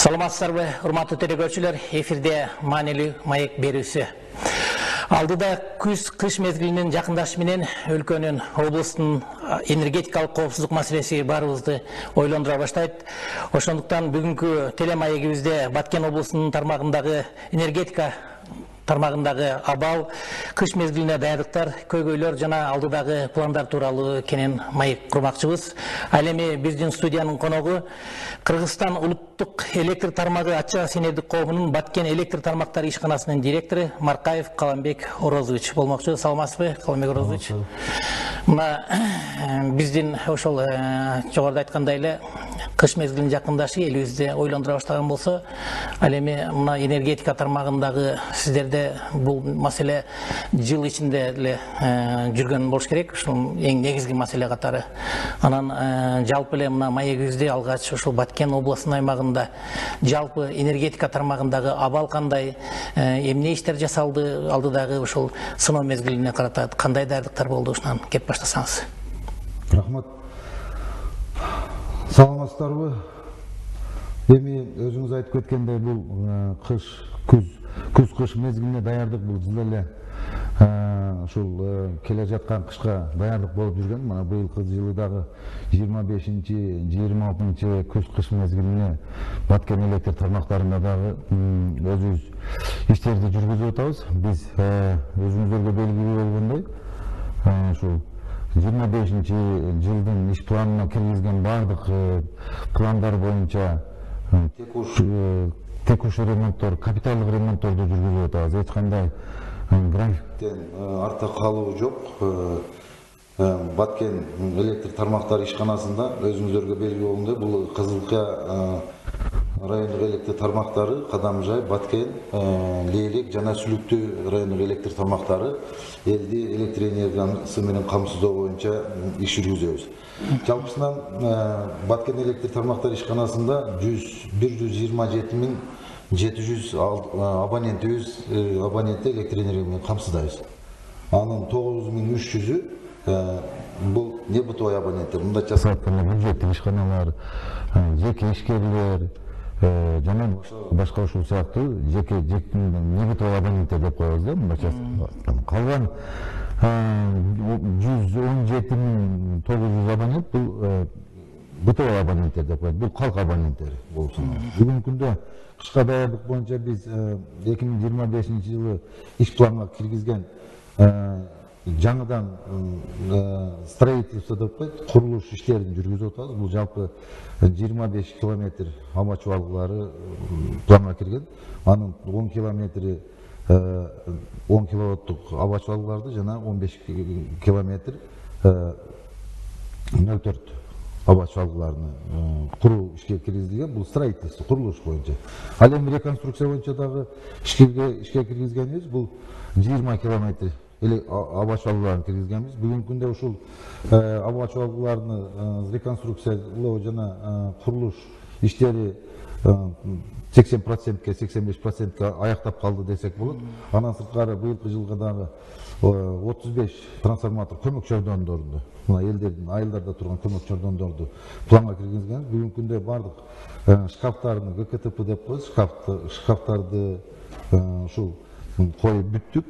Саламатсыздарбы, урматтуу телекөрүүчүлөр, эфирде маанилүү маек берүүсү. Алдыда күз-кыш мезгилинин жакындашышы менен өлкөнүн, облустун энергетикалык коопсуздук маселеси баарыбызды ойлондура баштайт. Ошондуктан бүгүнкү телемаегибизде Баткен облусунун тармагындагы энергетика тармагындагы абал, кыш мезгилине даярдыктар, көйгөйлөр жана алдыдагы пландар тууралуу кенен маек курмакчыбыз. Ал эми биздин студиянын коногу Кыргызстан улуттук электр тармагы ачык сенердик коомунун Баткен электр тармактары ишканасынын директору Маркаев Каламбек Орозович болмокчу. Саламатсызбы, Каламбек Орозович? Мына биздин ошол жогоруда айткандай эле кыш мезгилинин жакындашы элибизде ойлондура баштаган болсо, ал эми мына энергетика тармагындагы сиздерде бул маселе жыл ичинде эле жүргөн болуш керек, ушул эң негизги маселе катары. Анан жалпы эле мына маегибизде алгач ушул Баткен областынын аймагында жалпы энергетика тармагындагы абал кандай, эмне иштер жасалды, алдыдагы ушул сыноо мезгилине карата кандай даярдыктар болду, ушунан кеп баштасаңыз. Рахмат. Саламатсыздарбы? Эми өзүңүз айтып кеткендей, бул күз-кыш мезгилине даярдык бул жыл эле ушул келе жаткан кышка даярдык болуп жүргөн. Мына быйылкы жылы дагы 25-26 күз-кыш мезгилине Баткен электр тармактарында дагы өзүбүз иштерди жүргүзүп атабыз. Биз өзүңүздөргө белгилүү болгондой, ушул 25 жылдын иш планына киргизген бардык пландар боюнча текуш ремонттор, капиталдык ремонтторду жүргүзүп атабыз. Эч кандай графиктен артта калуу жок. Баткен электр тармактары ишканасында өзүңүздөргө белгилүү болгондой, бул Кызылкая райондук электр тармактары, Кадамжай, Баткен, Лейлек жана Сүлүктүү райондук электр тармактары элди электр энергиясы менен камсыздоо боюнча иш жүргүзөбүз. Жалпысынан Баткен электр тармактары ишканасында 127.700 абонентти электр энергия менен камсыздайбыз. Анын 9.300-ü бул небытовой абоненттер. Мында жасап бюджеттик ишканалар, жеке ишкерлер жана башка ушул сыяктуу жеке небытовой абоненттер деп коебуз да. Мында калган 117.900 абонент бул бытовой абоненттер деп коет. Бул калк абоненттери болуп саналат. Бүгүнкү күндө кышка даярдык боюнча биз 2025 жылы иш планга киргизген жаңыдан строительство деп коет, курулуш иштерин жүргүзүп атабыз. Бул жалпы 25 километр аба чабалгылары планга кирген. Анын 10 километри 10 киловаттык аба чабалгыларды жана 15 километр 0,4 аба чабалгыларны куруу ишке киргизилген. Бул строительство, курулуш боюнча. Ал эми реконструкция боюнча дагы ишке киргизгенибиз бул 20 километр аба чабалгыларын киргизгенбиз. Бүгүнкү күндө ушул аба чабалгыларны реконструкциялоо жана курулуш иштери 80%-ке 85%-ке аяктап калды десек болот. Андан сырткары быйылкы жылга дагы 35 трансформатор көмөк чордондорду, мына элдердин айылдарда турган көмөк чордондорду планга киргизген. Бүгүнкү күндө бардык шкафтарды ГКТП деп коебуз, шкафтарды ушул коюп бүттүк.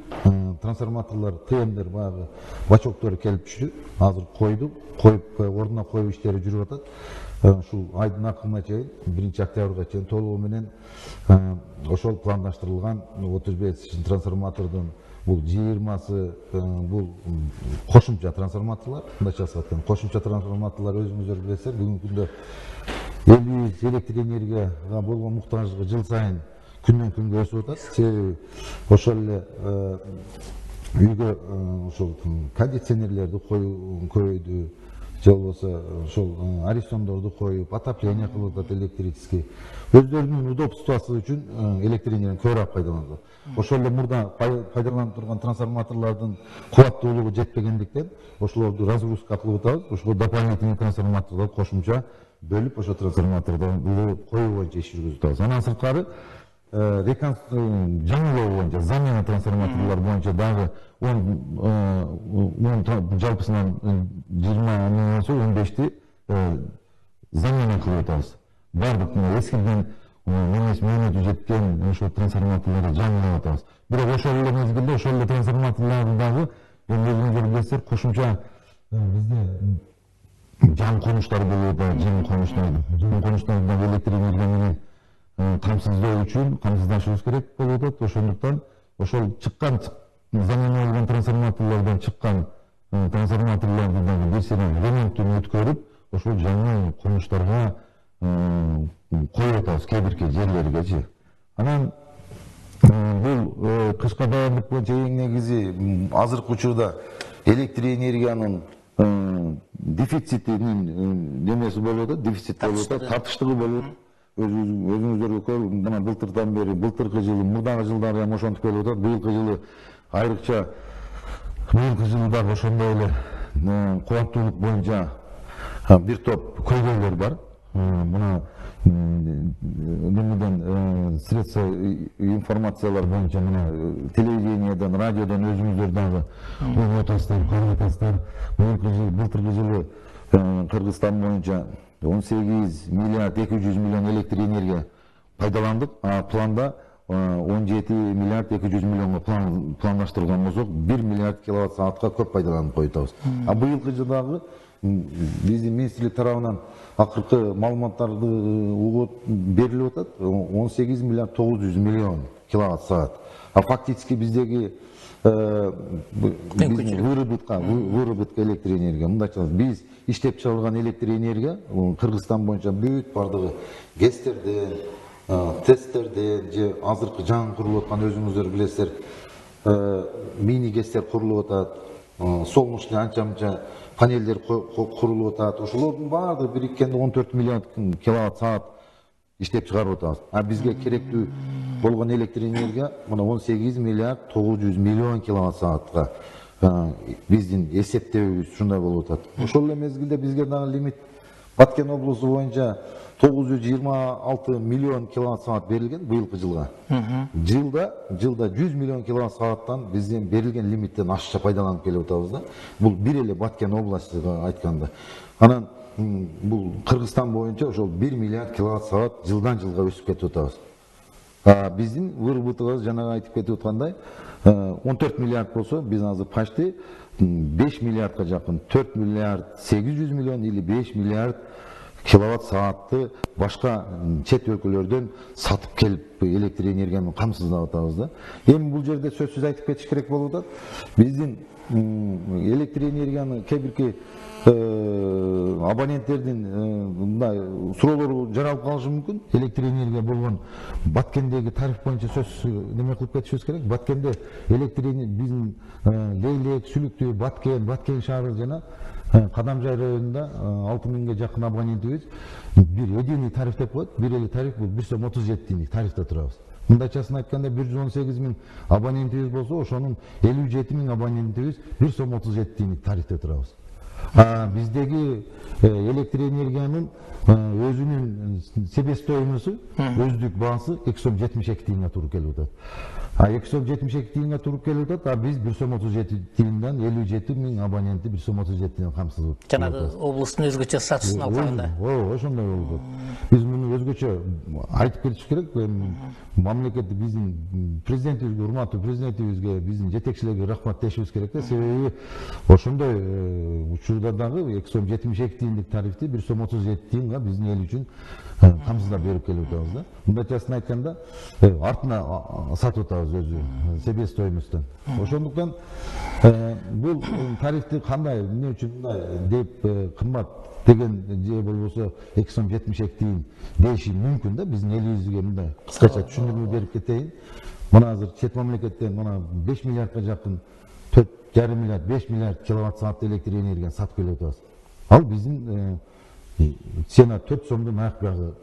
Трансформаторлор, ТМдер баягы бачоктор келип түштү. Азыр койдук, коюп ордуна коюу иштери жүрүп атат. Ушул айдын акырына чейин 1-октябрга чейин толугу менен ошол пландаштырылган 35 трансформатордун бул 20сы бул кошумча трансформаторлор. Мындайча айтканда кошумча трансформаторлор өзүңүздөр билесиздер, бүгүнкү күндө элибиз электр энергияга болгон муктаждыгы жыл сайын күндөн күнгө өсүп атат. Себеби ошол эле үйгө ошол кондиционерлерди коюу көбөйдү, же болбосо ошол арестондорду коюп, отопление кылып атат электрический. Өздөрүнүн удобствосу үчүн электр энергияны көбүрөөк пайдаланат. Ошол эле мурда пайдаланып турган трансформаторлордун кубаттуулугу жетпегендиктен ошолорду разгрузка кылып атабыз. Ошол дополнительный трансформаторлорду кошумча бөлүп, ошол трансформаторду коюу боюнча иш жүргүзүп атабыз. Андан сырткары жаңылоо боюнча, замена трансформаторлор боюнча дагы жалпысынан 20 15ти замена кылып атабыз. Бардык ескирген эмес мөөнөтү жеткен ошо трансформаторлорду жаңылап атабыз. Бирок ошол эле мезгилде ошол эле трансформаторлорду дагы өзүңүздөр билесиздер кошумча бизде жаңы конуштар болуп атат, жаңы конуштарда электр энергия менен камсыздоо үчүн камсыздашыбыз керек болуп атат. Ошондуктан ошол чыккан заманауи болгон трансформаторлордон чыккан трансформаторлорду дагы бир ремонттун өткөрүп, ошол жаңы конуштарга коюп атабыз кээ бирки жерлергечи. Анан бул кышка даярдык боюнча эң негизи азыркы учурда электр энергиянын дефицитинин немеси болуп атат, дефицит болуп атат, татыштыгы болуп атат. Өзүңүздөргө көрүп, мына былтырдан бери, былтыркы жылы, мурдагы жылдары ham ошентип келип атат. Быйылкы жылы айрыкча быйылкы жылы дагы ошондой эле кубаттуулук боюнча бир топ көйгөйлөр бар. Мына немеден средства информациялар боюнча мына телевиденияден, радиодон өзүңүздөр дагы угуп атасыздар, көрүп атасыздар. Былтыркы жылы Кыргызстан боюнча 18 миллиард 200 миллион электр энергия пайдаландык, а планда 17 миллиард 200 миллионго пландаштырылган болсок, 1 миллиард киловатт саатка көп пайдаланып коюптабыз. А быйылкы жылдагы биздин министрлик тарабынан акыркы маалыматтарды угуп берилип атат, 18 миллиард 900 миллион киловатт саат. А фактически биздеги выработка электр энергия мындайча биз иштеп чыгарылган электр энергия Кыргызстан боюнча бүт бардыгы ГЭСтерден, ТЭСтерден же азыркы жаңы курулуп аткан өзүңүздөр билесиздер, мини ГЭСтер курулуп атат, солнечный анча-мынча панелдер курулуп атат. Ошолордун баардыгы бириккенде 14 миллион киловатт саат иштеп чыгарып атабыз. А бизге керектүү болгон электр энергия мына 18 миллиард 900 миллион киловатт саатка биздин эсептөөбүз ушундай болуп атат. Ошол эле мезгилде бизге дагы лимит Баткен облусу боюнча 926 миллион киловатт саат берилген быйылкы жылга. Жылда 100 миллион киловатт сааттан бизден берилген лимиттен ашыкча пайдаланып келип атабыз да. Бул бир эле Баткен областыга айтканда. Анан бул Кыргызстан боюнча ошол 1 миллиард киловатт саат жылдан жылга өсүп кетип атабыз. Биздин выработкабыз жанагы айтып кетип аткандай 14 миллиард болсо, биз азыр почти 5 миллиардка жакын, 4 миллиард 800 миллион или 5 миллиард киловатт саатты башка чет өлкөлөрдөн сатып келип электр энергияны камсыздап атабыз да. Эми бул жерде сөзсүз айтып кетиш керек болуп атат. Биздин электр энергияны кээ бирки абоненттердин мындай суроолору жаралып калышы мүмкүн. Электр энергия болгон Баткендеги тариф боюнча сөз неме кылып кетишибиз керек. Баткенде электр биздин Лейлек, Сүлүктүү, Баткен шаары жана Кадамжай районунда 6000ге жакын абонентибиз бир единый тариф деп коет. Бир эле тариф бул 1 сом 37 тиенlik тарифте турабыз. Мындайчасын айтканда 118 миң абонентибиз болсо, ошонун 57 миң абонентибиз 1 сом 37 тиенlik тарифте турабыз. Биздеги электр энергиянын өзүнүн себестоимосу, өздүк баасы 2 сом 72 тиенге туруп келип атат. 2 сом 72 тиенге туруп келип атат, биз 1 сом 37 тиенден 57 миң абонентти 1 сом 37 тиен камсыз. Жанагы облустун өзгөчө статусун алганда. Ошондой болуп атат. Биз муну өзгөчө айтып кетиш керек. Мамлекетти биздин президентибизге, урматтуу президентибизге, биздин жетекчилерге рахмат дешибиз керек да. Себеби ошондой учурда дагы 2 сом 72 тиенlik тарифти 1 сом 37 тиенге биздин эл үчүн камсыздап берип келип атабыз да. Мындайчасын айтканда артына сатып атабыз өзү себестоимостон. Ошондуктан бул тарифти кандай, эмне үчүн мындай деп кымбат деген же болбосо 2 сом 72 тиен дейиши мүмкүн да. Биздин элибизге мындай кыскача түшүндүрмө берип кетейин. Мына азыр чет мамлекеттен мына 5 миллиардка жакын 4,5 миллиард 5 миллиард киловатт саат электр энергияны сатып келип атабыз. Ал биздин цена 4 сомдун аяк бягы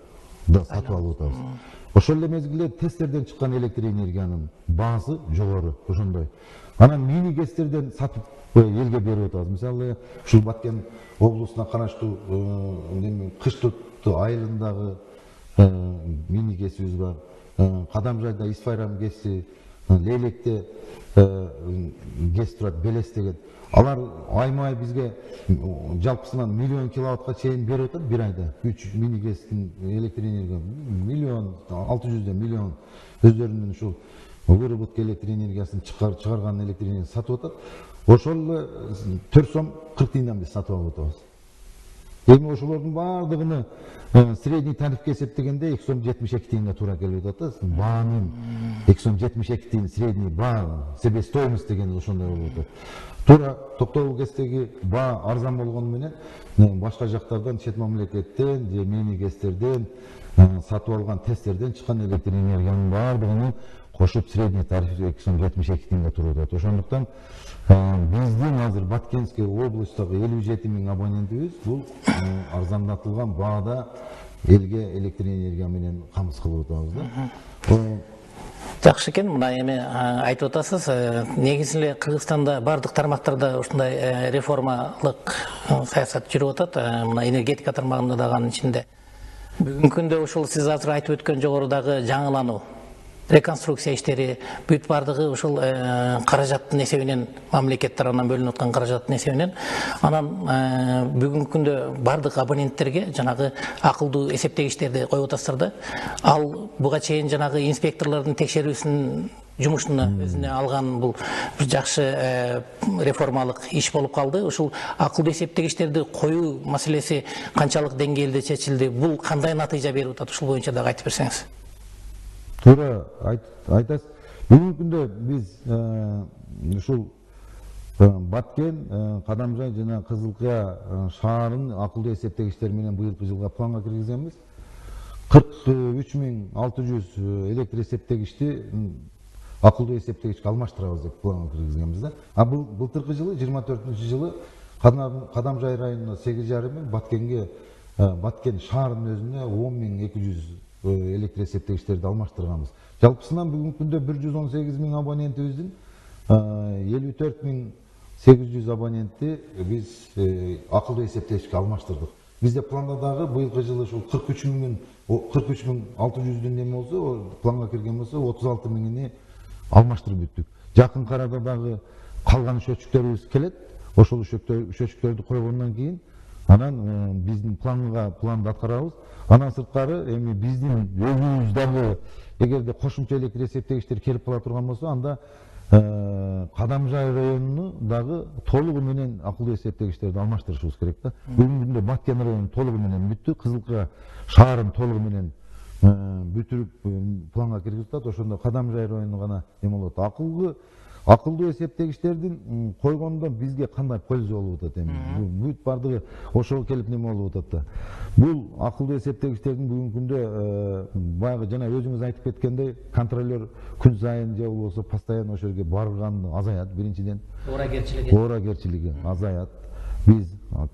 да сатып алып атабыз. Ошол эле мезгилде тестерден чыккан электр энергиянын баасы жогору, ошондой. Анан мини ГЭСтерден сатып элге берип атабыз. Мисалы, ушул Баткен облусуна караштуу кыш тутту айылындагы мини ГЭСибиз бар. Кадамжайда Исфайрам ГЭСи, Лейлекте ГЭС турат, Белес деген. Алар аймай бизге жалпысынан миллион киловаттка чейин берип атат бир айда. 3 мини ГЭСтин электр энергия миллион 600 миллион өздөрүнүн ушул выработка электр энергиясын чыгарган электр энергиясын сатып атат. Ошол эле 4 сом 40 тиындан биз сатып алып атабыз. Эми ошолордун баардыгыны средний тарифке эсептегенде 2 сом 72 тиынга туура келип атат. Баанын 2 сом 72 тиын средний баа, себестоимость деген ошондой болуп атат. Туура Токтогул ГЭСтеги баа арзан болгону менен башка жактардан, чет мамлекеттен же мини ГЭСтерден сатып алган тесттерден чыккан электр энергиянын баардыгынын кошуп средний тариф 2 сом 72 тиынга туруп атат. Ошондуктан биздин азыр Баткенский областагы 57 миң абонентибиз бул арзандатылган баада элге электр энергия менен камсыз кылып атабыз да. Жакшы экен, мына эми айтып атасыз, негизи эле Кыргызстанда бардык тармактарда ушундай реформалык саясат жүрүп атат. Мына энергетика тармагында да анын ичинде. Бүгүнкү күндө ушул сиз азыр айтып өткөн жогорудагы жаңылануу, реконструкция иштери бүт бардыгы ушул каражаттын эсебинен, мамлекет тарабынан бөлүнүп аткан каражаттын эсебинен, анан бүгүнкү күндө бардык абоненттерге жанагы акылдуу эсептегичтерди коюп атасыздар да. Ал буга чейин жанагы инспекторлордун текшерүүсүнүн жумушуна өзүнө алган бул бир жакшы реформалык иш болуп калды. Ушул акылдуу эсептегичтерди коюу маселеси канчалык деңгээлде чечилди? Бул кандай натыйжа берип атат? Ушул боюнча дагы айтып берсеңиз. Туура айтасыз. Бүгүнкү күндө биз ушул Баткен, Кадамжай жана Кызылкыя шаарын акылдуу эсептегичтер менен быйылкы жылга планга киргизебиз. 43.600 электр эсептегичти акылдуу эсептегичке алмаштырабыз деп планга киргизебиз да. А былтыркы жылы 24-жылы Кадамжай районуна 8,5 миң, Баткен шаарынын өзүнө 10.200 электр эсептегичтерди алмаштырганбыз. Жалпысынан бүгүнкү күндө 118 миң абонентибиздин 54.800 абонентти биз акылдуу эсептегичке алмаштырдык. Бизде планда дагы быйылкы жылы ушул 43.600 неме болсо, планга кирген болсо 36 миңини алмаштырып бүттүк. Жакын арада дагы калган шөчүктөрүбүз келет. Ошол шөчүктөрдү койгондон кийин анан биздин планды аткарабыз. Анан сырткары эми биздин өзүбүз дагы эгерде кошумча электр эсептегичтер келип кала турган болсо, анда Кадамжай районуну дагы толугу менен акылдуу эсептегичтерди алмаштырышыбыз керек да. Бүгүнкү күндө Баткен району толугу менен бүттү, Кызылкыя шаарын толугу менен бүтүрүп планга киргизип атат. Ошондо Кадамжай району гана эме болот. Акылдуу эсептегичтердин койгондо бизге кандай польза болуп атат эми? Бүт бардыгы ошого келип неме болуп атат да. Бул акылдуу эсептегичтердин бүгүнкү күндө баягы жана өзүңүз айтып кеткендей, контролер күн сайын же болбосо постоянно ошол жерге барганы азаят. Биринчиден ооракерчилиги азаят. Биз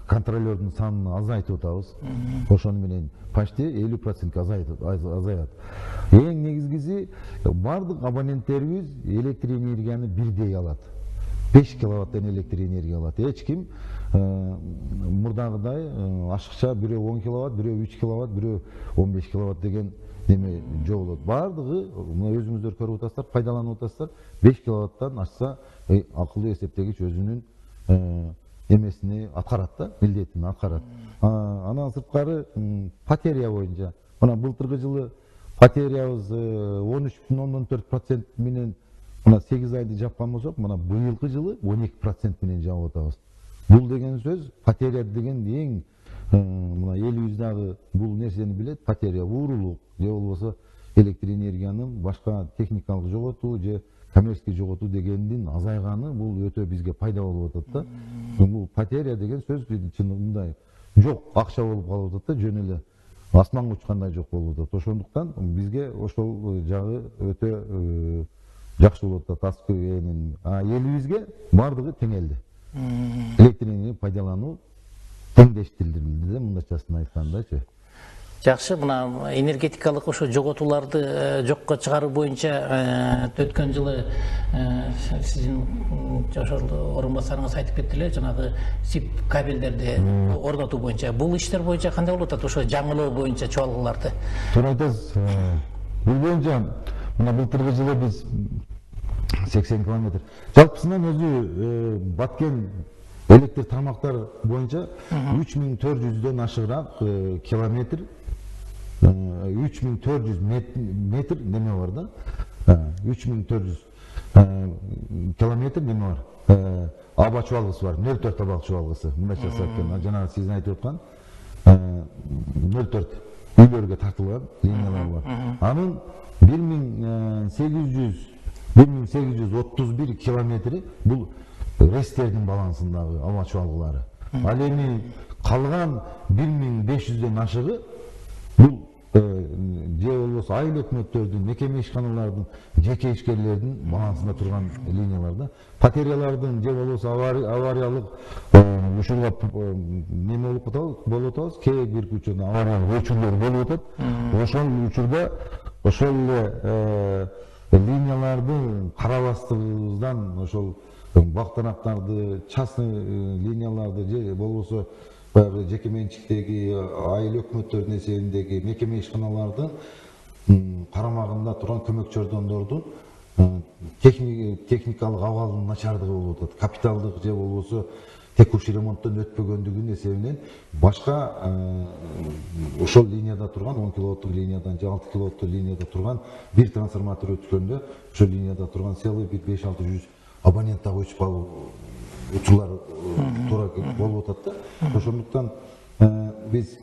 контролердун санын азайтып атабыз. Ошону менен почти 50% азаят. Эң негизгиси бардык абоненттерибиз электр энергияны бирдей алат. 5 киловаттан электр энергия алат. Эч ким мурдагыдай ашыкча бирөө 10 киловатт, бирөө 3 киловатт, бирөө 15 киловатт деген неме жок болот. Бардыгы өзүңүздөр көрүп атасыздар, пайдаланып атасыздар. 5 киловаттан ашса акылдуу эсептегич өзүнүн эмесини аткарат да, милдетин аткарат. Анан сырткары потеря боюнча мына былтыркы жылы потерябыз 13,4% менен мына 8 айды жапкан болсок, мына быйылкы жылы 12% менен жаап атабыз. Бул деген сөз потеря деген эң мына элибиз дагы бул нерсени билет. Потеря уурулук же болбосо электр энергиянын башка техникалык жоготуу же коммерческий жоготуу дегендин азайганы бул өтө бизге пайда болуп атат да. Бул потеря деген сөз чынында жок акча болуп калып атат да, жөн эле асманга учкандай жок болуп атат. Ошондуктан бизге ошол жагы өтө жакшы болуп атат. Элибизге бардыгы теңелди. Электр энергияны пайдалануу теңдештирилди да, мындачасын айткандачы. Жакшы, мына энергетикалык ошо жоготууларды жокко чыгаруу боюнча өткөн жылы сиздин ошол орун басарыңыз айтып кетти эле, жанагы СИП кабелдерди орнотуу боюнча. Бул иштер боюнча кандай болуп атат? Ошо жаңылоо боюнча чуалгыларды. Туура айтасыз. Бул боюнча мына былтыркы жылы биз 80 километр. Жалпысынан өзü Баткен электр тармактары боюнча 3400дөн ашыгыраак километр 3400 метр неме бар да. 3400 километр неме бар. Аба чубалгысы бар. 04 аба чубалгысы. Мындайча айтканда, жана сиздин айтып аткан 04 үйлөргө тартылган линиялар бар. Анын 1831 километри бул рестердин балансындагы аба чубалгылары. Ал эми калган 1500дөн ашыгы бул же болбосо айыл өкмөттөрдүн, мекеме ишканалардын, жеке ишкерлердин балансында турган линияларда. Батареялардын же болбосо авариялык учурга неме болуп атабыз, кээ бир учурда авариялык өчүрлөр болуп атат. Ошол учурда ошол линияларды карабастыгыбыздан ошол бактанактарды, частный линияларды же болбосо баягы жеке менчиктеги айыл өкмөттөрдүн эсебиндеги мекеме ишканалардын карамагында турган көмөк чордондордун техникалык абалынын начардыгы болуп атат. Капиталдык же болбосо текущий ремонттон өтпөгөндүгүнүн эсебинен башка ошол линияда турган 10 киловаттык линиядан же 6 киловаттык линияда турган бир трансформатор өткөндө ошол линияда турган целый бир 5-600 абонент дагы өчүп калуу учурлар туура болуп атат да. Ошондуктан биз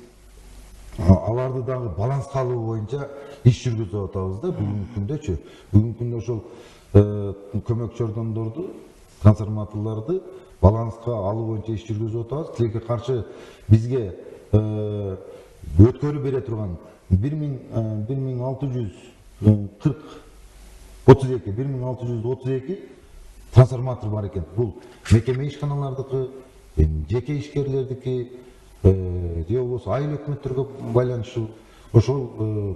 аларды дагы баланска алуу боюнча иш жүргүзүп атабыз да бүгүнкү күндөчү. Бүгүнкү күндө ошол көмөк чордондорду, трансформаторларды баланска алуу боюнча иш жүргүзүп атабыз. Тилекке каршы бизге өткөрүп бере турган 1632 трансформатор бар экен. Бул мекеме ишканалардыкы, жеке ишкерлердики, же болбосо айыл өкмөттөргө байланыштуу, ошол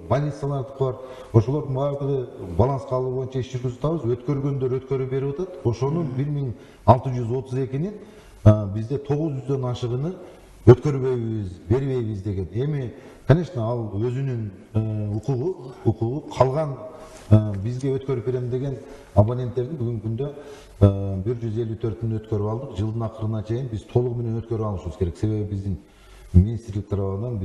больницалардыкы бар. Ошолордун баардыгы баланска алуу боюнча иш жүргүзүп атабыз. Өткөргөндөр өткөрүп берип атат. Ошонун 1632-нин бизде 900дөн ашыгыны өткөрбөйбүз, бербейбиз деген. Эми, конечно, ал өзүнүн укугу, калган бизге өткөрүп берем деген абоненттердин бүгүнкү күндө 154-үн өткөрүп алдык. Жылдын акырына чейин биз толугу менен өткөрүп алышыбыз керек. Себеби биздин министрлик тарабынан,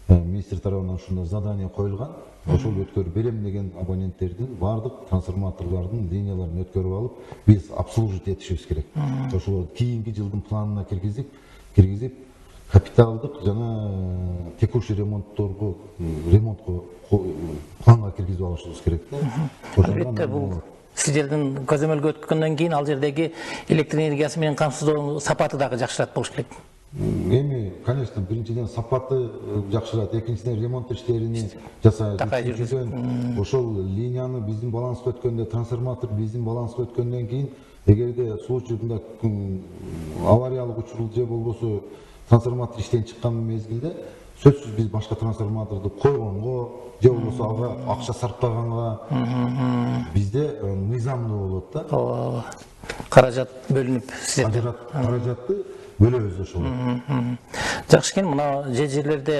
министр тарабынан ушундай задание коюлган. Ошол өткөрүп берем деген абоненттердин баардык трансформаторлордун линияларын өткөрүп алып, биз обслужить этишибиз керек. Ошолорду кийинки жылдын планына киргизип, капиталдык жана текущий ремонтко планга киргизип алышыбыз керек. Албетте, бул сиздердин көзөмөлгө өткөндөн кийин ал жердеги электр энергиясы менен камсыздоо сапаты дагы жакшырат болуш керек. Эми, конечно, биринчиден сапаты жакшырат, экинчиден ремонт иштерини жасайбыз. Үчүнчүдөн ошол линияны биздин баланска өткөндө, трансформатор биздин баланска өткөндөн кийин, эгерде случайында авариялык учур же болбосо трансформатор иштен чыккан мезгилде, сөзсүз биз башка трансформаторду койгонго же болбосо ага акча сарптаганга бизде мыйзамдуу болот да. Каражат бөлүнүп, каражатты бөлөбүз ошол. Жакшы экен, мына жерлерде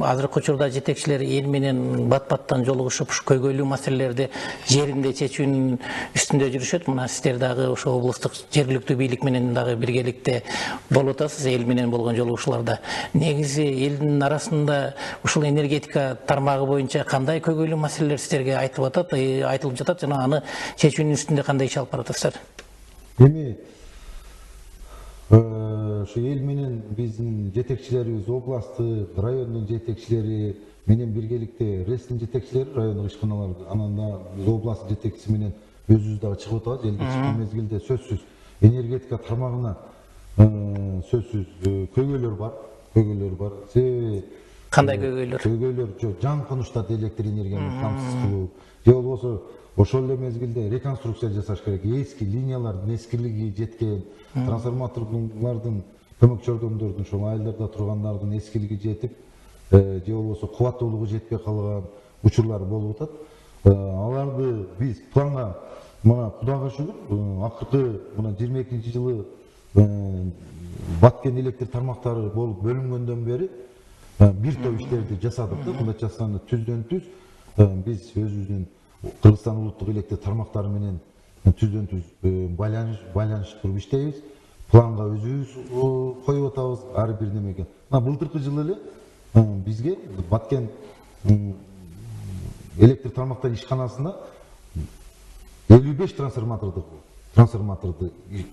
азыркы учурда жетекчилер эл менен бат-баттан жолугушуп, ушу көйгөйлүү маселелерди жеринде чечүүнүн үстүндө жүрүшөт. Мына сиздер дагы ошо облустук жергиликтүү бийлик менен дагы биргеликте болуп атасыз, эл менен болгон жолугушууларда. Негизи элдин арасында ушул энергетика тармагы боюнча кандай көйгөйлүү маселелер сиздерге айтылып жатат жана аны чечүүнүн үстүндө кандай иш алып баратасыздар? Эми ошо эл менен биздин жетекчилерибиз, областтык, райондун жетекчилери менен биргеликте РЭСтин жетекчилери, райондук ишканалар, анан да биз областтын жетекчиси менен өзүбүз дагы чыгып атабыз. Элге чыккан мезгилде сөзсүз энергетика тармагына сөзсүз көйгөйлөр бар. Себеби Кандай көйгөйлөр? Көйгөйлөр жан конуштарды электр энергияны камсыз кылуу, же болбосо ошол эле мезгилде реконструкция жасаш керек. Эски линиялардын эскилиги жеткен, трансформаторлордун, көмөк чордондордун, ошол айылдарда тургандардын эскилиги жетип, же болбосо кубаттуулугу жетпей калган учурлар болуп атат. Аларды биз планга, мына Кудайга шүгүр, акыркы мына 22-жылы Баткен электр тармактары болуп бөлүнгөндөн бери бир топ иштерди жасадык да. Мындайча айтканда түздөн түз биз өзүбүздүн Кыргызстан улуттук электр тармактары менен түздөн түз байланыш туруп иштейбиз. Планга өзүбүз коюп атабыз ар бир немеге. Мына былтыркы жылы эле бизге Баткен электр тармактар ишканасына 55 трансформаторду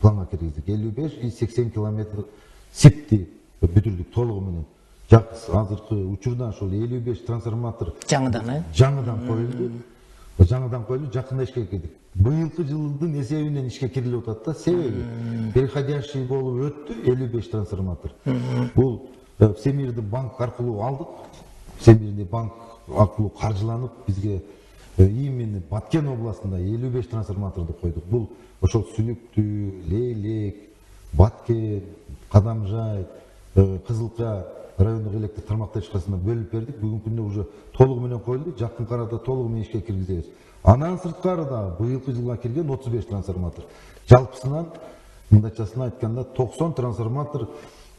планга киргиздик. 55 и 80 километр сипти бүтүрдүк толугу менен. Азыркы учурда ошол 55 трансформатор жаңыдан коюлду. Жакында ишке кирдик. Быйылкы жылдын эсебинен ишке кирилип атат да. Себеби переходящий болуп өттү 55 трансформатор. Бул Всемирный банк аркылуу алдык. Всемирный банк аркылуу каржыланып бизге именно Баткен областында 55 трансформаторду койдук. Бул ошол Сүнүктүү, Лейлек, Баткен, Кадамжай, Кызылка райондук электр тармактар ишканасына бөлүп бердик. Бүгүнкү күндө уже толугу менен коюлду. Жакын арада толугу менен ишке киргизебиз. Анан сырткары да быйылкы жылга кирген 35 трансформатор. Жалпысынан мындачасына айтканда 90 трансформатор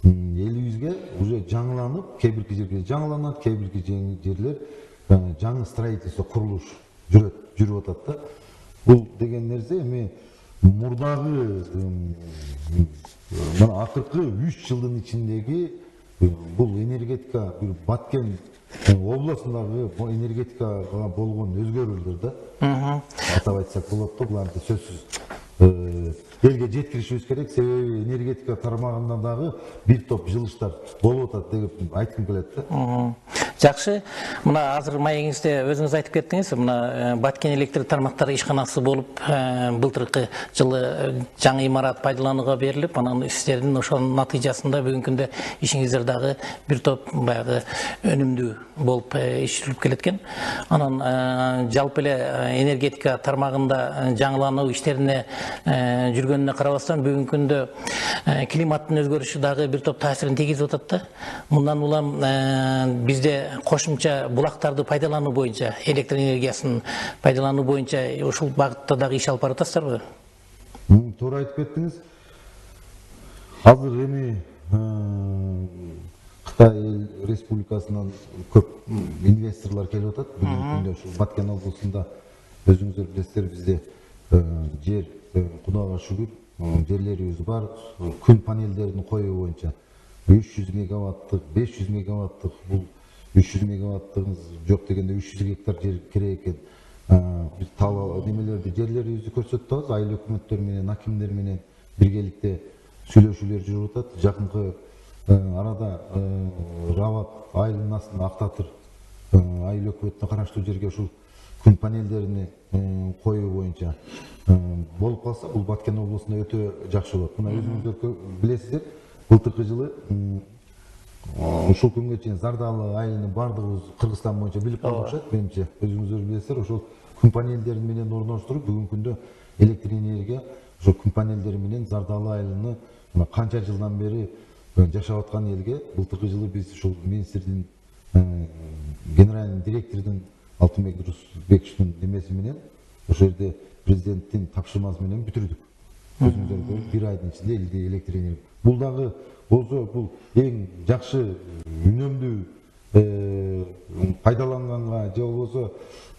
элибизге уже жаңыланып, кээ бирки жерге жаңыланат, кээ бирки жерлер жаңы строительство курулуш жүрүп атат да. Бул деген нерсе эми мурдагы мына акыркы 3 жылдын ичиндеги бул энергетика Баткен областындагы энергетикага болгон өзгөрүүлөр да. Атап айтсак болот да, буларды сөзсүз элге жеткиришибиз керек. Себеби энергетика тармагында дагы бир топ жылыштар болуп атат деп айткым келет да. Жакшы. Мына азыр маегиңизде өзүңүз айтып кеттиңиз. Мына Баткен электр тармактары ишканасы болуп, былтыркы жылы жаңы имарат пайдаланууга берилип, анан сиздердин ошонун натыйжасында бүгүнкү күндө ишиңиздер дагы бир топ баягы өнүмдүү болуп иш жүрүп келеткен. Анан жалпы эле энергетика тармагында жаңылануу иштерине жүргөнүнө карабастан бүгүнкү күндө климаттын өзгөрүшү дагы бир топ таасирин тийгизип атат да. Мындан улам бизде кошумча булактарды пайдалануу боюнча, электр энергиясын пайдалануу боюнча ушул багытта дагы иш алып баратасыздарбы? Туура айтып кеттиңиз. Азыр эми Кытай республикасынан көп инвесторлор келип атат. Бүгүнкү күндө ушул Баткен облусунда өзүңүздөр билесиздер, бизде жер Кудайга шүгүр, жерлерибиз бар. Күн панелдерин коюу боюнча 300 мегаваттык, 500 мегаваттык, бул 300 мегаваттыгыбыз жок дегенде 300 гектар жер керек экен. Биз немелерди, жерлерибизди көрсөтүп атабыз. Айыл өкмөттөр менен, акимдер менен биргеликте сүйлөшүүлөр жүрүп атат. Жакынкы арада Рабат айылынын астында Актатыр айыл өкмөтүнө караштуу жерге ушул күн панелдерини коюу боюнча болуп калса, бул Баткен облусунда өтө жакшы болот. Мына өзүңүздөр билесиздер, былтыркы жылы ушул күнгө чейин Зардалы айылынын бардыгыбыз Кыргызстан боюнча билип калдык окшойт. Менимче өзүңүздөр билесиздер, ошол күн панелдерин менен орноштуруп бүгүнкү күндө электр энергия ошол күн панелдери менен Зардалы айылыны канча жылдан бери жашап аткан элге былтыркы жылы биз ушул министрдин генеральный директордун Алтынбек Русбековичтин немеси менен ошол жерде президенттин тапшырмасы менен бүтүрдүк. Өзүңүздөр көрүп, бир айдын ичинде элде электр энергия. Бул дагы болсо бул эң жакшы үнөмдүү пайдаланганга же болбосо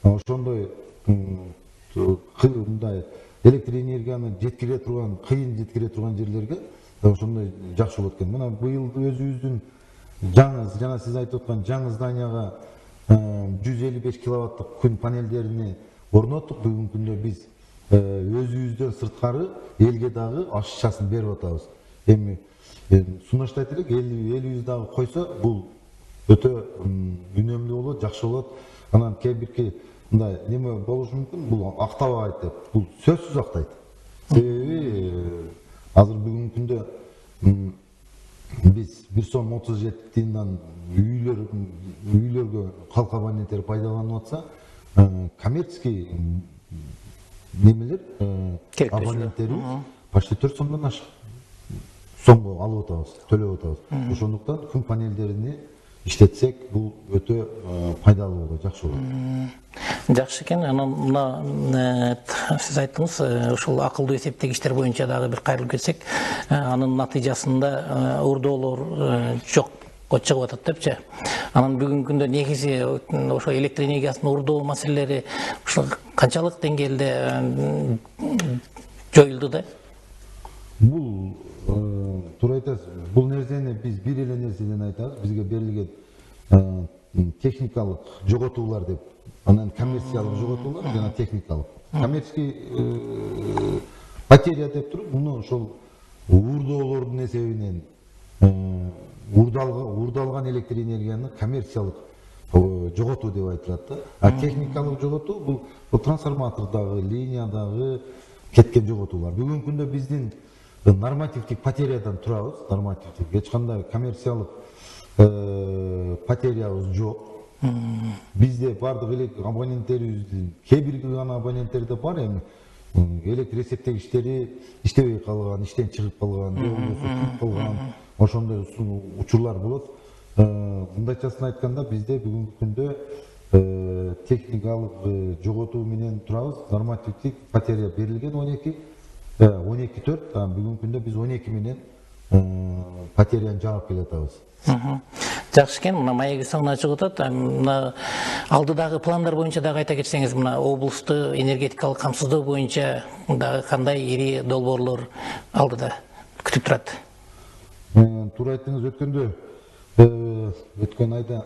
ошондой мындай электр энергияны жеткире турган, кыйын жеткире турган жерлерге ошондой жакшы болот экен. Мына быйыл өзүбүздүн жаңы, жана сиз айтып аткан жаңы зданияга 155 киловаттык күн панелдерини орноттук. Бүгүнкү күндө биз өзүбүздөн сырткары элге дагы ашыкчасын берип атабыз. Эми сунуштайт элек, элибиз дагы койсо бул өтө үнөмдүү болот, жакшы болот. Анан кээ бирки мындай неме болушу мүмкүн, бул актабайт деп. Бул сөзсүз актайт. Себеби азыр бүгүнкү күндө биз 1 сом 37 тиындан үйлөргө калк абоненттер пайдаланып атса, коммерческий немелер абоненттерибиз почти 4 сомдон ашык сомго алып атабыз, төлөп атабыз. Ошондуктан күн панелдерини иштетсек, бул өтө пайдалуу болот, жакшы болот. Жакшы экен. Анан мына сиз айттыңыз, ушул акылдуу эсептегичтер боюнча дагы бир кайрылып кетсек, анын натыйжасында урдоолор жокко чыгып атат депчи. Анан бүгүнкү күндө негизи ошо электр энергиясынын урдоо маселелери ушул канчалык деңгээлде жоюлду да? Бул туура айтасыз. Бул нерсени биз бир эле нерседен айтабыз. Бизге берилген техникалык жоготуулар деп, анан коммерциялык жоготуулар жана техникалык. Коммерческий потеря деп туруп, муну ошол уурдоолордун эсебинен уурдалган электр энергияны коммерциялык жоготуу деп айтылат да. А техникалык жоготуу бул трансформатордагы, линиядагы кеткен жоготуулар. Бүгүнкү күндө биздин нормативдик потерядан турабыз, нормативдик. Эч кандай коммерциялык потерябыз жок. Бизде бардык электр абоненттерибиздин кээ бир гана абоненттерде бар эми электр эсептегичтери иштебей калган, иштен чыгып калган, же болбосо күйүп калган, ошондой учурлар болот. Мындайчасын айтканда бизде бүгүнкү күндө техникалык жоготуу менен турабыз. Нормативдик потеря берилген 12,4, бүгүнкү күндө биз 12 менен потеряны жаап келатабыз. Жакшы экен, мына маеги соңуна чыгып атат. Мына алдыдагы пландар боюнча дагы айта кетсеңиз, мына облусту энергетикалык камсыздоо боюнча дагы кандай ири долбоорлор алдыда күтүп турат? Туура айттыңыз, өткөн айда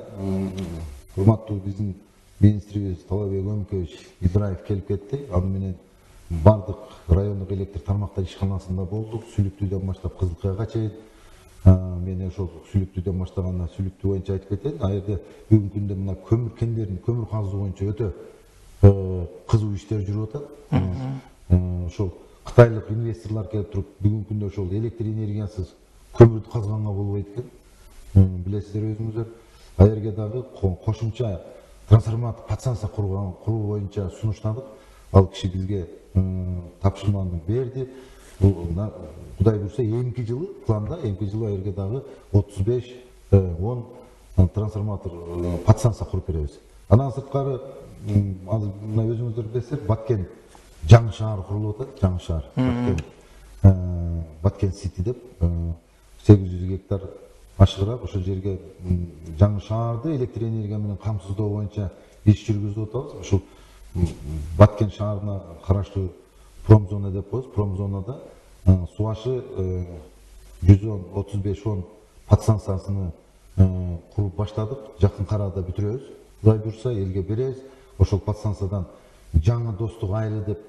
урматтуу биздин министрибиз Талабек Өмөкөөч Ибраев келип кетти. Аны менен бардык райондук электр тармактар ишканасында болдук. Сүлүктүүдөн баштап Кызылкаяга чейин. Мен ошол Сүлүктүүдөн баштаганда Сүлүктүү боюнча айтып кетейин. А жерде бүгүнкү күндө мына көмүр кендерин көмүр казуу боюнча өтө кызуу иштер жүрүп атат. Ошол кытайлык инвесторлор келип туруп, бүгүнкү күндө ошол электр энергиясыз көмүрдү казганга болбойт экен. Билесиздер өзүңүздөр. А жерге дагы кошумча трансформатор подстанция куруу боюнча сунуштадык. Ал киши бизге тапшырманы берди. Кудай буйрса, эмки жылы планда, эмки жылы а жерге дагы 35-10 трансформатор подстанция куруп беребиз. Андан сырткары, азыр мына өзүңүздөр билесиздер, Баткен жаңы шаар курулуп атат, жаңы шаар. Баткен Сити деп 800 гектар ашыгыраак ошол жерге жаңы шаарды электр энергия менен камсыздоо боюнча иш жүргүзүп атабыз. Ошол Баткен шаарына караштуу промзона деп коебуз. Промзонада субашы 110-35-10 подстанциясыны куруп баштадык. Жакын арада бүтүрөбүз. Кудай буйрса, элге беребиз. Ошол подстанциядан жаңы Достук айылы деп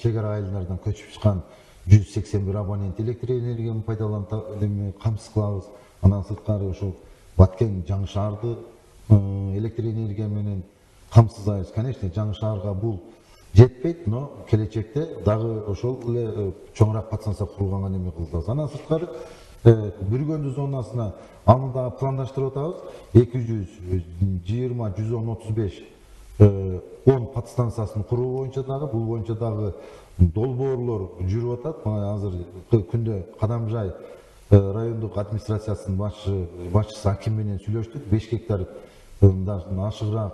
чек ара айылдардан көчүп чыккан 181 абонент электр энергияны пайдаланып камсыз кылабыз. Андан сырткары ошол Баткен жаңы шаарды электр энергия менен камсыздайбыз. Конечно, жаңы шаарга бул жетпейт, но келечекте дагы ошол эле чоңураак подстанция курулганга неме кылабыз. Андан сырткары Бүргөндү зонасына аны дагы пландаштырып атабыз. 220-110-35 10 подстанциясын куруу боюнча дагы, бул боюнча дагы долбоорлор жүрүп атат. Мына азыр күндө Кадамжай райондук администрациясынын башчысы аким менен сүйлөштүк. 5 гектардан ашыгыраак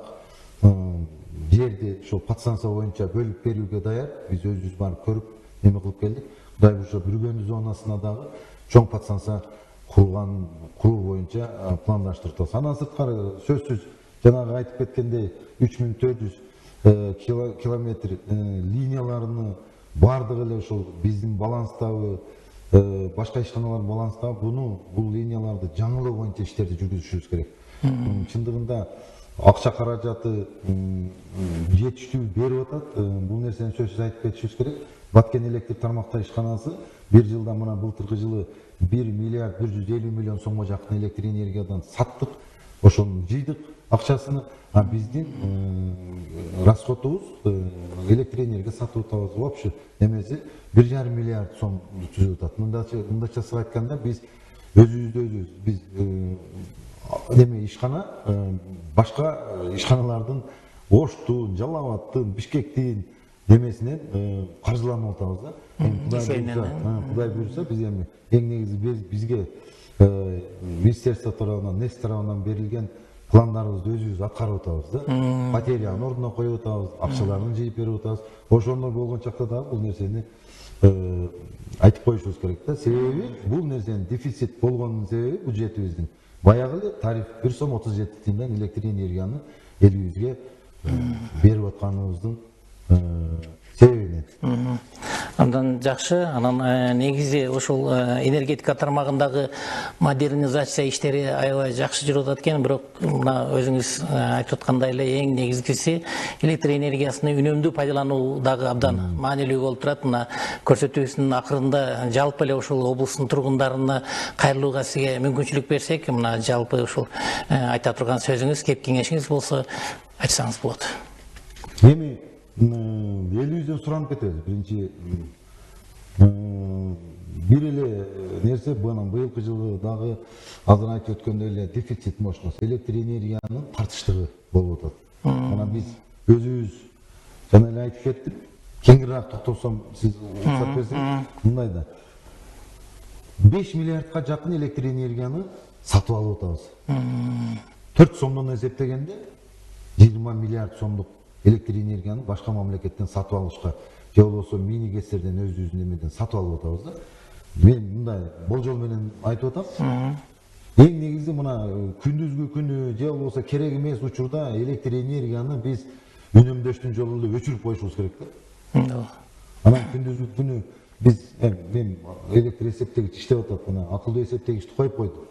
жерди ошол подстанция боюнча бөлүп берүүгө даяр. Биз өзүбүз барып көрүп неме кылып келдик. Кудай буйрса, Бүргөндү зонасына дагы чоң подстанция куруу боюнча пландаштырып атабыз. Андан сырткары сөзсүз жанагы айтып кеткендей 3400 километр линияларыны бардыгы эле ошол биздин баланстагы башка ишканалар баланстагы бул линияларды жаңылоо боюнча иштерди жүргүзүшүбүз керек. Чындыгында акча каражаты жетиштүү берип атат. Бул нерсени сөзсүз айтып кетишибиз керек. Баткен электр тармактар ишканасы бир жылда мына былтыркы жылы 1 миллиард 150 миллион сомго жакын электр энергиядан саттык. Ошону жыйдык акчасыны. А биздин расходубуз электр энергия сатып атабыз. Вообще немеси 1,5 миллиард сом түзүп атат. Мындайча айтканда биз өзүбүздү биз неме ишкана башка ишканалардын Оштун, Жалал Абадтын, Бишкектин немесинен каржыланып атабыз да. Кудай буйрса, биз эми эң негизи бизге министерство тарабынан, НЭС тарабынан берилген пландарыбызды өзүбүз аткарып атабыз да. Потеряны ордуна коюп атабыз, акчаларын жыйып берип атабыз. Ошондой болгон чакта дагы бул нерсени айтып коюшубуз керек да. Себеби бул нерсенин дефицит болгонунун себеби бюджетибиздин баягы эле тариф 1 сом 37 тиынден электр энергияны элибизге берип атканыбыздын себебинен. Андан жакшы, анан негизи ошол энергетика тармагындагы модернизация иштери аябай жакшы жүрүп атат экен, бирок мына өзүңүз айтып аткандай эле эң негизгиси электр энергиясын үнөмдүү пайдалануу дагы абдан маанилүү болуп турат. Мына көрсөтүүбүздүн акырында жалпы эле ошол облустун тургундарына кайрылууга сизге мүмкүнчүлүк берсек, мына жалпы ошол айта турган сөзүңүз, кеп кеңешиңиз болсо айтсаңыз болот. Эми элибизден суранып кетебиз. Биринчи бир эле нерсе, быйылкы жылы дагы азыр айтып өткөндөй эле дефицит мощность, электр энергиянын тартыштыгы болуп атат. Анан биз өзүбүз жана эле айтып кеттик, кеңираак токтолсом сиз уруксат берсеңиз, мындай да 5 миллиардка жакын электр энергияны сатып алып атабыз. 4 сомдон эсептегенде 20 миллиард сомдук электр энергияны башка мамлекеттен сатып алышка, же болбосо мини гэстерден өзүбүздүн эмеден сатып алып атабыз да. Мен мындай болжол менен айтып атам. Эң негизи мына күндүзгү күнү же болбосо керек эмес учурда электр энергияны биз үнөмдөштүн жолу эле өчүрүп коюшубуз керек да. Анан күндүзгү күнү биз мен электр эсептегич иштеп атат, мына акылдуу эсептегичти коюп койдум.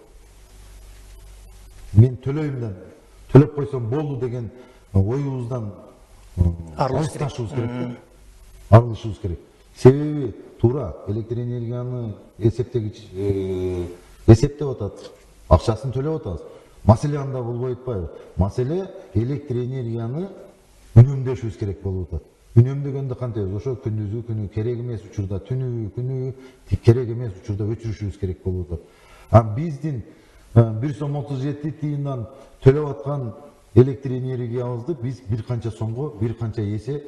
Мен төлөйм да, төлөп койсом болду деген оюбуздан арылышыбыз керек. Арылышыбыз керек. Себеби туура электр энергияны эсептегич эсептеп атат, акчасын төлөп атабыз. Маселе анда болбой атпайбы? Маселе электр энергияны үнөмдөшүбүз керек болуп атат. Үнөмдөгөндө кантебиз? Ошо күндүзгү күнү керек эмес учурда, түнү күнү керек эмес учурда өчүрүшүбүз керек болуп атат. А биздин 1 сом 37 тиындан төлөп аткан электр энергиябызды биз бир канча сомго, бир канча эсе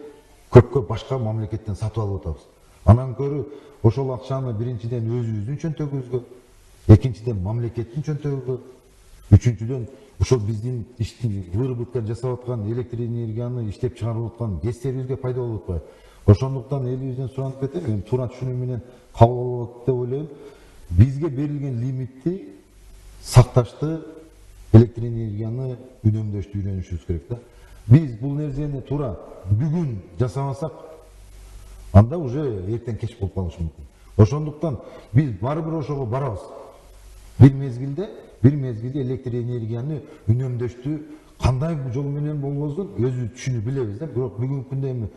көпкө башка мамлекеттен сатып алып атабыз. Анан көрү ошол акчаны биринчиден өзүбүздүн чөнтөгүбүзгө, экинчиден мамлекеттин чөнтөгүгө, үчүнчүдөн ошол биздин выработка жасап аткан электр энергияны иштеп чыгарып аткан гэстерибизге пайда болуп атпайбы? Ошондуктан элибизден суранып кетем, мен туура түшүнүү менен кабыл алат деп ойлойм. Бизге берилген лимитти сакташты, электр энергияны үнөмдөштү үйрөнүшүбүз керек да. Биз бул нерсени туура бүгүн жасамасак, анда уже эртең кеч болуп калышы мүмкүн. Ошондуктан биз баары бир ошого барабыз. Бир мезгилде электр энергияны үнөмдөштү кандай жол менен болбосун өзүбүз түшүнүп билебиз да. Бирок бүгүнкү күндө эми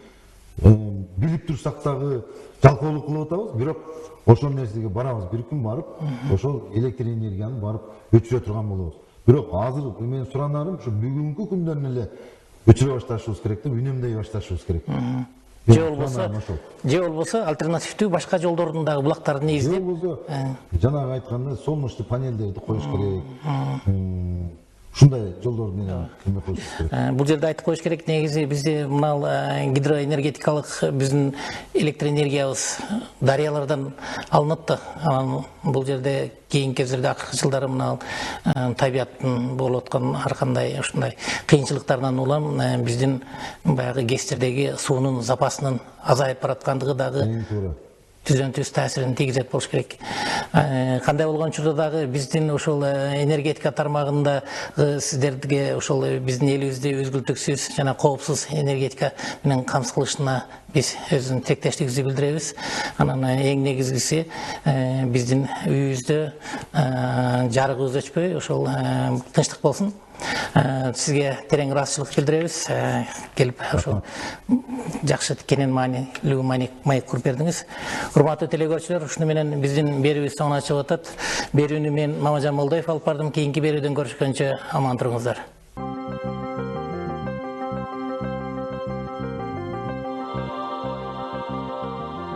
билип турсак дагы жалкоолук кылып атабыз, бирок ошол нерсеге барабыз. Бир күн барып, ошол электр энергияны барып өчүрө турган болобуз. Бирок азыр мен суранарым ушу бүгүнкү күндөн эле өчүрө башташыбыз керек деп, үнөмдөй башташыбыз керек. Же болбосо альтернативдүү башка жолдордун дагы булактарын издеп, же болбосо жанагы айткандай солнечный панелдерди коюш керек. Ушундай жолдор менен эме коюшубуз керек. Бул жерде айтып коюш керек, негизи бизде мына гидроэнергетикалык биздин электр энергиябыз дарыялардан алынат да. Анан бул жерде кийинки кездерде акыркы жылдары мына табияттын болуп аткан ар кандай ушундай кыйынчылыктарынан улам биздин баягы гэстердеги суунун запасынын азайып бараткандыгы дагы түздөн-түз таасирин тийгизет болуш керек. Кандай болгон учурда дагы биздин ошол энергетика тармагында сиздерге ошол биздин элибизди өзгүлтүксүз жана коопсуз энергетика менен камсыз кылышына биз өзүбүздүн тилектештигибизди билдиребиз. Анан эң негизгиси биздин үйүбүздө жарыгыбыз өчпөй, ошол тынчтык болсун. Сизге терең ыраазычылык билдиребиз. Келип ошол жакшы кенен маанилүү маек куруп бердиңиз. Урматтуу телекөрүүчүлөр, ушуну менен биздин берүүбүз соңуна чыгып атат. Берүүнү мен Мамажан Молдоев алып бардым. Кийинки берүүдөн көрүшкөнчө аман туруңуздар.